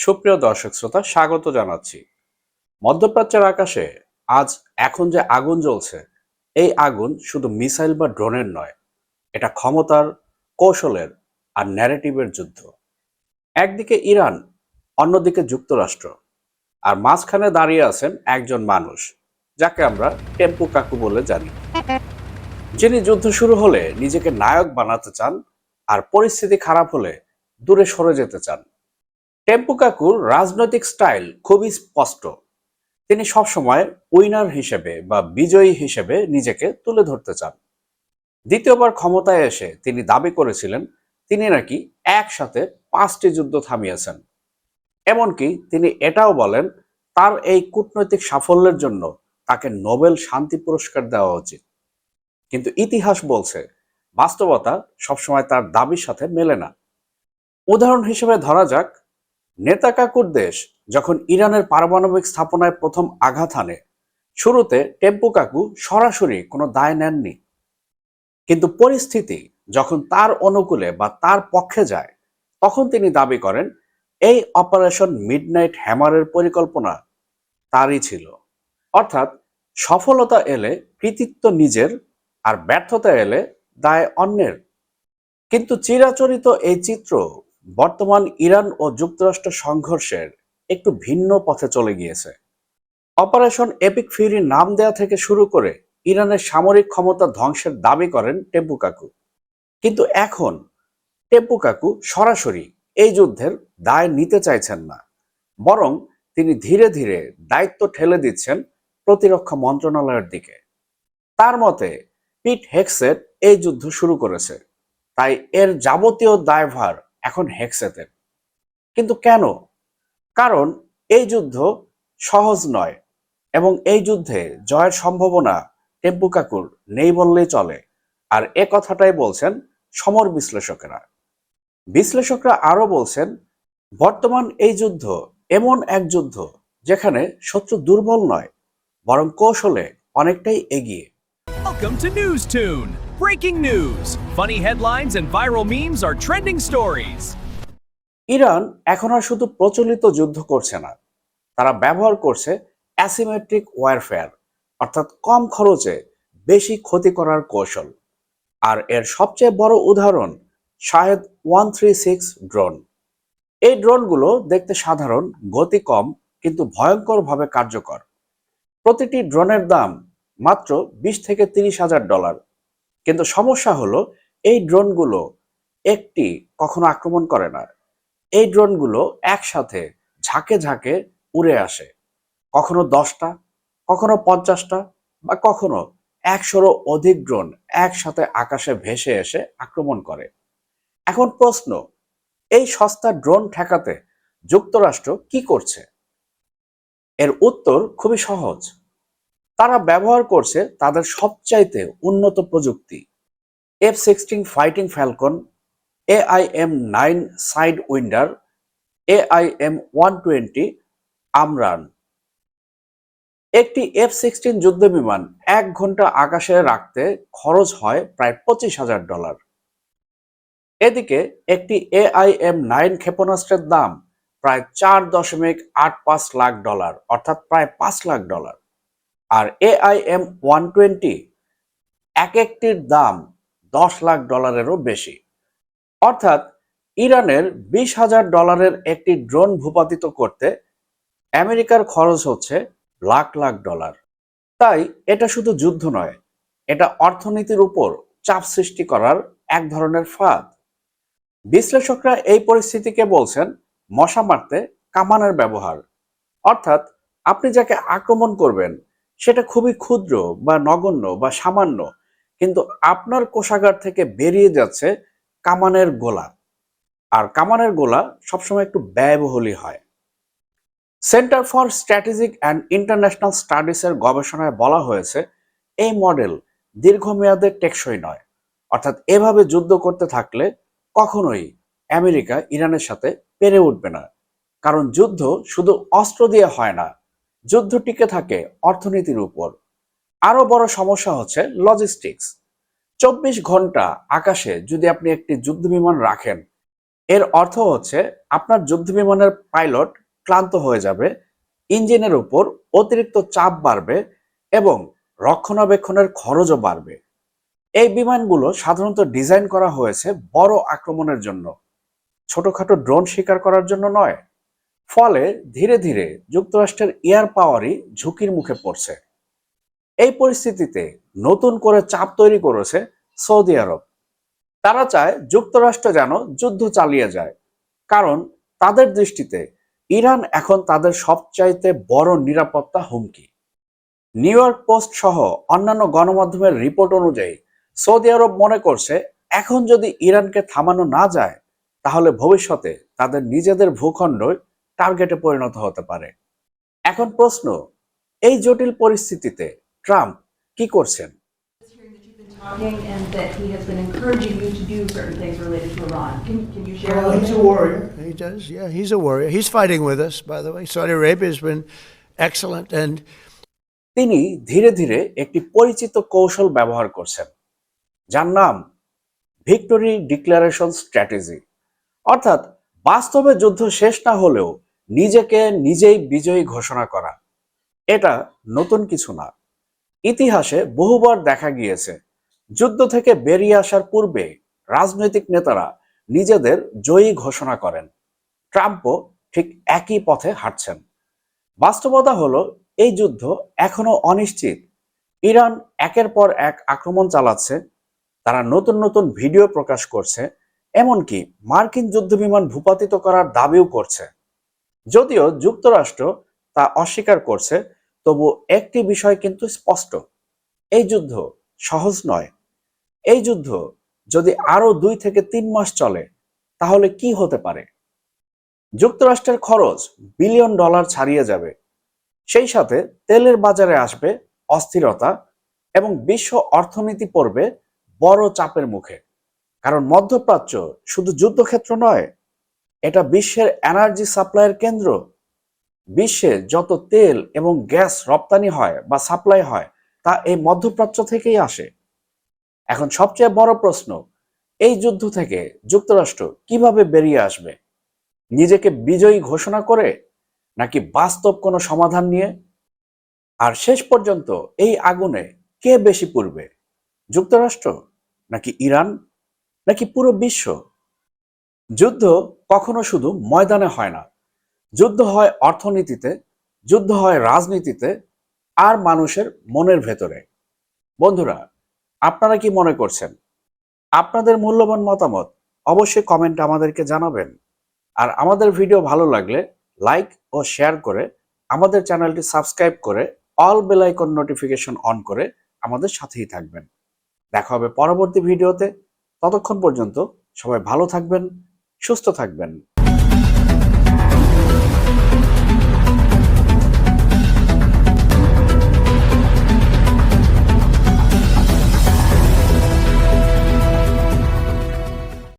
সুপ্রিয় দর্শক শ্রোতা, স্বাগত জানাচ্ছি। মধ্যপ্রাচ্যের আকাশে আজ এখন যে আগুন জ্বলছে, এই আগুন শুধু মিসাইল বা ড্রোনের নয়, এটা ক্ষমতার, কৌশলের আর ন্যারেটিভের যুদ্ধ। একদিকে ইরান, অন্যদিকে যুক্তরাষ্ট্র, আর মাঝখানে দাঁড়িয়ে আছেন একজন মানুষ, যাকে আমরা টেম্পু কাকু বলে জানি, যিনি যুদ্ধ শুরু হলে নিজেকে নায়ক বানাতে চান আর পরিস্থিতি খারাপ হলে দূরে সরে যেতে চান। টেম্পু কাকুর রাজনৈতিক স্টাইল খুবই স্পষ্ট। তিনি সবসময় উইনার হিসেবে বা বিজয়ী হিসেবে নিজেকে তুলে ধরতে চান। দ্বিতীয়বার ক্ষমতায় এসে তিনি দাবি করেছিলেন তিনি নাকি একসাথে 5টি যুদ্ধ থামিয়েছেন। এমনকি তিনি এটাও বলেন তার এই কূটনৈতিক সাফল্যের জন্য তাকে নোবেল শান্তি পুরস্কার দেওয়া উচিত। কিন্তু ইতিহাস বলছে বাস্তবতা সবসময় তার দাবির সাথে মেলে না। উদাহরণ হিসেবে ধরা যাক, নেতা কাকুর দেশ যখন ইরানের পারমাণবিক স্থাপনায় প্রথম আঘাত হানে, শুরুতে টেম্পু কাকু সরাসরি কোনো দায় নেননি। কিন্তু পরিস্থিতি যখন তার অনুকূলে বা তার পক্ষে যায়, তখন তিনি দাবি করেন এই অপারেশন মিডনাইট হ্যামারের পরিকল্পনা তারই ছিল। অর্থাৎ সফলতা এলে কৃতিত্ব নিজের, আর ব্যর্থতা এলে দায় অন্যের। কিন্তু চিরাচরিত এই চিত্র বর্তমান ইরান ও যুক্তরাষ্ট্র সংঘর্ষের একটু ভিন্ন পথে চলে গিয়েছে। অপারেশন এপিক ফিউরির নাম দেয়া থেকে শুরু করে ইরানের সামরিক ক্ষমতা ধ্বংসের দাবি করেন টেম্পু কাকু। কিন্তু এখন টেম্পু কাকু সরাসরি এই যুদ্ধের দায় নিতে চাইছেন না, বরং তিনি ধীরে ধীরে দায়িত্ব ঠেলে দিচ্ছেন প্রতিরক্ষা মন্ত্রণালয়ের দিকে। তার মতে পিট হেগসেট এই যুদ্ধ শুরু করেছে, তাই এর যাবতীয় দায়ভার এখন হেগসেতের। কিন্তু কেন? কারণ এই যুদ্ধ সহজ নয়, এবং এই যুদ্ধে জয়ের সম্ভাবনা টেম্পু কাকুর নেই বললেই চলে। আর এ কথাটাই বলছেন সমর বিশ্লেষকেরা। বিশ্লেষকরা আরো বলছেন বর্তমান এই যুদ্ধ এমন এক যুদ্ধ যেখানে শত্রু দুর্বল নয়, বরং কৌশলে অনেকটাই এগিয়ে। Welcome to News Tune. Breaking news. Funny headlines and viral memes are trending stories. Iran এখন আর শুধু প্রচলিত যুদ্ধ করছে না, তারা ব্যবহার করছে অ্যাসিমেট্রিক ওয়ারফেয়ার, অর্থাৎ কম খরচে বেশি ক্ষতি করার কৌশল। আর এর সবচেয়ে বড় উদাহরণ শাহেদ 136 ড্রোন। এই ড্রোনগুলো দেখতে সাধারণ, গতি কম, কিন্তু ভয়ঙ্করভাবে কার্যকর। প্রতিটি ড্রোনের দাম মাত্র 20 থেকে 30 হাজার ডলার। কিন্তু সমস্যা হলো এই ড্রোনগুলো একটি কখনো আক্রমণ করে না। এই ড্রোনগুলো একসাথে ঝাঁকে ঝাঁকে উড়ে আসে, কখনো 10টা, কখনো 50টা, বা কখনো 100-এরও অধিক ড্রোন একসাথে আকাশে ভেসে এসে আক্রমণ করে। এখন প্রশ্ন, এই সস্তা ড্রোন ঠেকাতে যুক্তরাষ্ট্র কি করছে? এর উত্তর খুবই সহজ। তারা ব্যবহার করছে তাদের সবচাইতে উন্নত প্রযুক্তি, F-16 fighting Falcon, AIM-9 side winder, AIM-120 Amran. একটি F-16 যুদ্ধবিমান 1 ঘন্টা আকাশে রাখতে খরচ হয় প্রায় $25,000। এদিকে একটি AIM-9 ক্ষেপণাস্ত্রের দাম প্রায় $4.85 লাখ, অর্থাৎ প্রায় $5 লাখ। আর AIM-120 এক একটির দাম $10 লাখ-এরও বেশি। অর্থাৎ ইরানের $20,000 একটি ড্রোন ভূপাতিত করতে আমেরিকার খরচ হচ্ছে লাখ লাখ ডলার। তাই এটা শুধু যুদ্ধ নয়, এটা অর্থনীতির উপর চাপ সৃষ্টি করার এক ধরনের ফাঁদ। বিশ্লেষকরা এই পরিস্থিতিকে বলছেন মশা মারতে কামানের ব্যবহার। অর্থাৎ আপনি যাকে আক্রমণ করবেন সেটা খুবই ক্ষুদ্র বা নগণ্য বা সামান্য, কিন্তু আপনার কোষাগার থেকে বেরিয়ে যাচ্ছে কামানের গোলা। আর কামানের গোলা সবসময় একটু ব্যয়বহুলই হয়। Centre for strategic and international স্টাডিজের গবেষণায় বলা হয়েছে এই মডেল দীর্ঘমেয়াদে টেকসই নয়। অর্থাৎ এভাবে যুদ্ধ করতে থাকলে কখনোই আমেরিকা ইরানের সাথে পেরে উঠবে না। কারণ যুদ্ধ শুধু অস্ত্র দিয়ে হয় না, যুদ্ধ টিকে থাকে অর্থনীতির উপর। আরো বড় সমস্যা হচ্ছে লজিস্টিক্স। 24 ঘন্টা আকাশে যদি আপনি একটি যুদ্ধবিমান রাখেন, এর অর্থ হচ্ছে আপনার যুদ্ধবিমানের পাইলট ক্লান্ত হয়ে যাবে, ইঞ্জিনের উপর অতিরিক্ত চাপ বাড়বে এবং রক্ষণাবেক্ষণের খরচও বাড়বে। এই বিমানগুলো সাধারণত ডিজাইন করা হয়েছে বড় আক্রমণের জন্য, ছোটখাটো ড্রোন শিকার করার জন্য নয়। ফলে ধীরে ধীরে যুক্তরাষ্ট্রের এয়ার পাওয়ারই ঝুঁকির মুখে পড়ছে। এই পরিস্থিতিতে নতুন করে চাপ তৈরি করেছে সৌদি আরব। তারা চায় যুক্তরাষ্ট্র যেন যুদ্ধ চালিয়ে যায়, কারণ তাদের দৃষ্টিতে ইরান এখন তাদের সবচাইতে বড় নিরাপত্তা হুমকি। নিউ ইয়র্ক পোস্ট সহ অন্যান্য গণমাধ্যমের রিপোর্ট অনুযায়ী সৌদি আরব মনে করছে এখন যদি ইরানকে থামানো না যায়, তাহলে ভবিষ্যতে তাদের নিজেদের ভূখণ্ডই টার্গেটে পরিণত হতে পারে। এখন প্রশ্ন, এই জটিল পরিস্থিতিতে ট্রাম্প কি করছেন? Hearing that you've been talking and that he has been encouraging you to do certain things related to Iran. Can you share? Well, he's a warrior. He does. Yeah, he's a warrior. He's fighting with us, by the way. Saudi Arabia has been excellent. And তিনি ধীরে ধীরে একটি পরিচিত কৌশল ব্যবহার করছেন, যার নাম ভিক্টোরি ডিক্লারেশন স্ট্র্যাটেজি। অর্থাৎ বাস্তবে যুদ্ধ শেষ না হলেও নিজেকে নিজেই বিজয়ী ঘোষণা করা। এটা নতুন কিছু না। ইতিহাসে বহুবার দেখা গিয়েছে, যুদ্ধ থেকে বেরিয়ে আসার পূর্বে রাজনৈতিক নেতারা নিজেদের জয়ী ঘোষণা করেন। ট্রাম্পও ঠিক একই পথে হাঁটছেন। বাস্তবতা হলো এই যুদ্ধ এখনো অনিশ্চিত। ইরান একের পর এক আক্রমণ চালাচ্ছে, তারা নতুন নতুন ভিডিও প্রকাশ করছে, এমনকি মার্কিন যুদ্ধবিমান ভূপাতিত করার দাবিও করছে। যদিও যুক্তরাষ্ট্র তা অস্বীকার করছে, তবু একটি বিষয় কিন্তু স্পষ্ট, এই যুদ্ধ সহজ নয়। এই যুদ্ধ যদি আরো 2 থেকে 3 মাস চলে, তাহলে কি হতে পারে? যুক্তরাষ্ট্রের খরচ বিলিয়ন ডলার ছাড়িয়ে যাবে। সেই সাথে তেলের বাজারে আসবে অস্থিরতা এবং বিশ্ব অর্থনীতি পড়বে বড় চাপের মুখে। কারণ মধ্যপ্রাচ্য শুধু যুদ্ধক্ষেত্র নয়, এটা বিশ্বের এনার্জি সাপ্লাইয়ের কেন্দ্র। বিশ্বে যত তেল এবং গ্যাস রপ্তানি হয় বা সাপ্লাই হয়, তা এই মধ্যপ্রাচ্য থেকেই আসে। এখন সবচেয়ে বড় প্রশ্ন, এই যুদ্ধ থেকে যুক্তরাষ্ট্র কিভাবে বেরিয়ে আসবে? নিজেকে বিজয়ী ঘোষণা করে, নাকি বাস্তব কোনো সমাধান নিয়ে? আর শেষ পর্যন্ত এই আগুনে কে বেশি পুড়বে, যুক্তরাষ্ট্র নাকি ইরান নাকি পুরো বিশ্ব? যুদ্ধ কখনো শুধু ময়দানে হয় না, যুদ্ধ হয় অর্থনীতিতে, যুদ্ধ হয় রাজনীতিতে, আর মানুষের মনের ভেতরে। বন্ধুরা, আপনারা কি মনে করছেন? আপনাদের মূল্যবান মতামত অবশ্যই কমেন্টে আমাদেরকে জানাবেন। আর আমাদের ভিডিও ভালো লাগলে লাইক ও শেয়ার করে, আমাদের চ্যানেলটি সাবস্ক্রাইব করে, all bell icon notification on করে আমাদের সাথেই থাকবেন। দেখা হবে পরবর্তী ভিডিওতে। ততক্ষণ পর্যন্ত সবাই ভালো থাকবেন, সুস্থ থাকবেন।